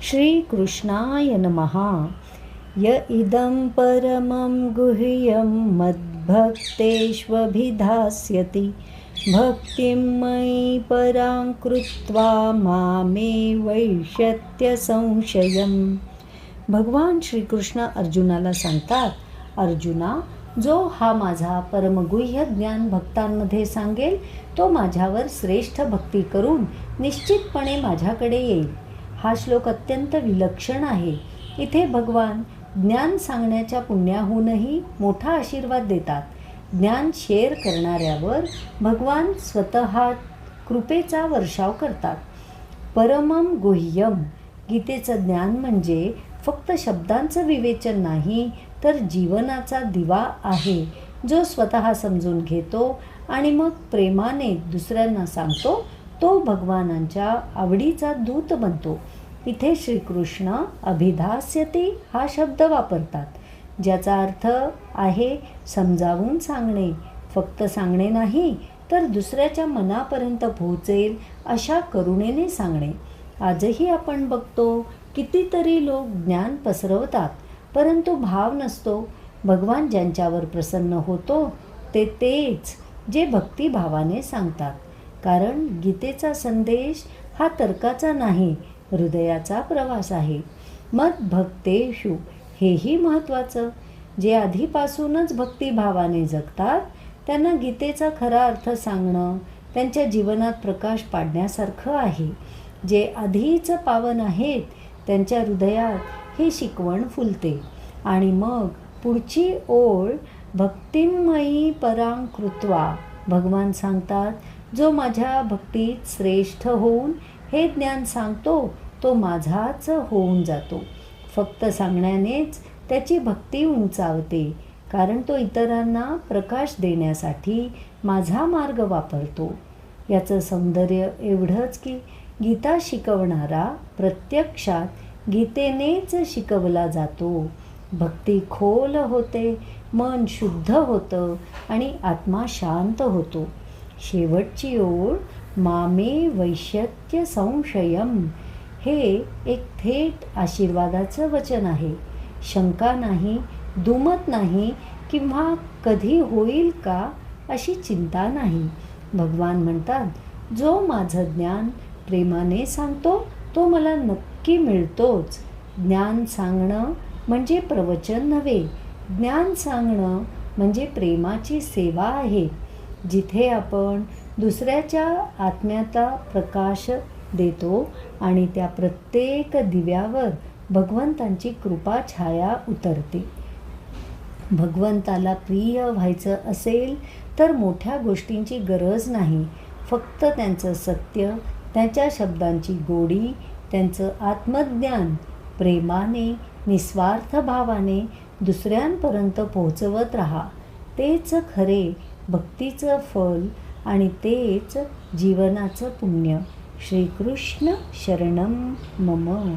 श्रीकृष्णाय नमः। य इदं परमं गुह्यं मद्भक्तेष्वभिधास्यति भक्तिं मयि परां कृत्वा मामे वैष्यत्य संशयम्। भगवान श्रीकृष्ण अर्जुनाला सांगतात, अर्जुना, जो हा माझा परमगुह्य ज्ञान भक्तांमध्ये सांगेल तो माझ्यावर श्रेष्ठ भक्ती करून निश्चितपणे माझ्याकडे येईल. हा श्लोक अत्यंत विलक्षण आहे. इथे भगवान ज्ञान सांगण्याच्या पुण्याहूनही मोठा आशीर्वाद देतात. ज्ञान शेअर करणाऱ्यावर भगवान स्वतः कृपेचा वर्षाव करतात. परमम गुह्यम, गीतेचं ज्ञान म्हणजे फक्त शब्दांचं विवेचन नाही, तर जीवनाचा दिवा आहे, जो स्वतः समजून घेतो आणि मग प्रेमाने दुसऱ्यांना सांगतो, तो भगवानांच्या आवडीचा दूत बनतो. इथे श्रीकृष्ण अभिधास्यति हा शब्द वापरतात, ज्याचा अर्थ आहे समजावून सांगणे. फक्त सांगणे नाही, तर दुसऱ्याच्या मनापर्यंत पोहोचेल अशा करुणेने सांगणे. आजही आपण बघतो, कितीतरी लोक ज्ञान पसरवतात, परंतु भाव नसतो. भगवान ज्यांच्यावर प्रसन्न होतो ते तेच जे भक्तिभावाने सांगतात. कारण गीतेचा संदेश हा तर्काचा नाही, हृदयाचा प्रवास आहे. मद्भक्तेषु, हेही महत्त्वाचं. जे आधीपासूनच भक्तिभावाने जगतात त्यांना गीतेचा खरा अर्थ सांगणं त्यांच्या जीवनात प्रकाश पाडण्यासारखं आहे. जे आधीच पावन आहेत त्यांच्या हृदयात ही शिकवण फुलते. आणि मग पुढची ओळ, भक्तिमयी परां कृत्वा. भगवान सांगतात, जो माझ्या भक्तीत श्रेष्ठ होऊन हे ज्ञान सांगतो तो माझाच होऊन जातो. फक्त सांगण्यानेच त्याची भक्ती उंचावते, कारण तो इतरांना प्रकाश देण्यासाठी माझा मार्ग वापरतो. याचं सौंदर्य एवढंच की गीता शिकवणारा प्रत्यक्षात गीतेनेच शिकवला जातो. भक्ती खोल होते, मन शुद्ध होतं आणि आत्मा शांत होतो. शेवटची ओळ, मामे वैष्यत्य संशयम, हे एक थेट आशीर्वादाचं वचन आहे. शंका नाही, दुमत नाही किंवा कधी होईल का अशी चिंता नाही. भगवान म्हणतात, जो माझं ज्ञान प्रेमाने सांगतो तो मला नक्की मिळतोच. ज्ञान सांगणं म्हणजे प्रवचन नव्हे, ज्ञान सांगणं म्हणजे प्रेमाची सेवा आहे. जिथे आपण दुसऱ्याच्या आत्म्याचा प्रकाश देतो आणि त्या प्रत्येक दिव्यावर भगवंतांची कृपा छाया उतरते. भगवंताला प्रिय व्हायचं असेल तर मोठ्या गोष्टींची गरज नाही. फक्त त्यांचं सत्य, त्यांच्या शब्दांची गोडी, त्यांचं आत्मज्ञान प्रेमाने निस्वार्थ भावाने दुसऱ्यांपर्यंत पोहोचवत राहा. तेच खरे भक्तीचं फल आणि तेच जीवनाचं पुण्य. श्रीकृष्ण शरणम मम.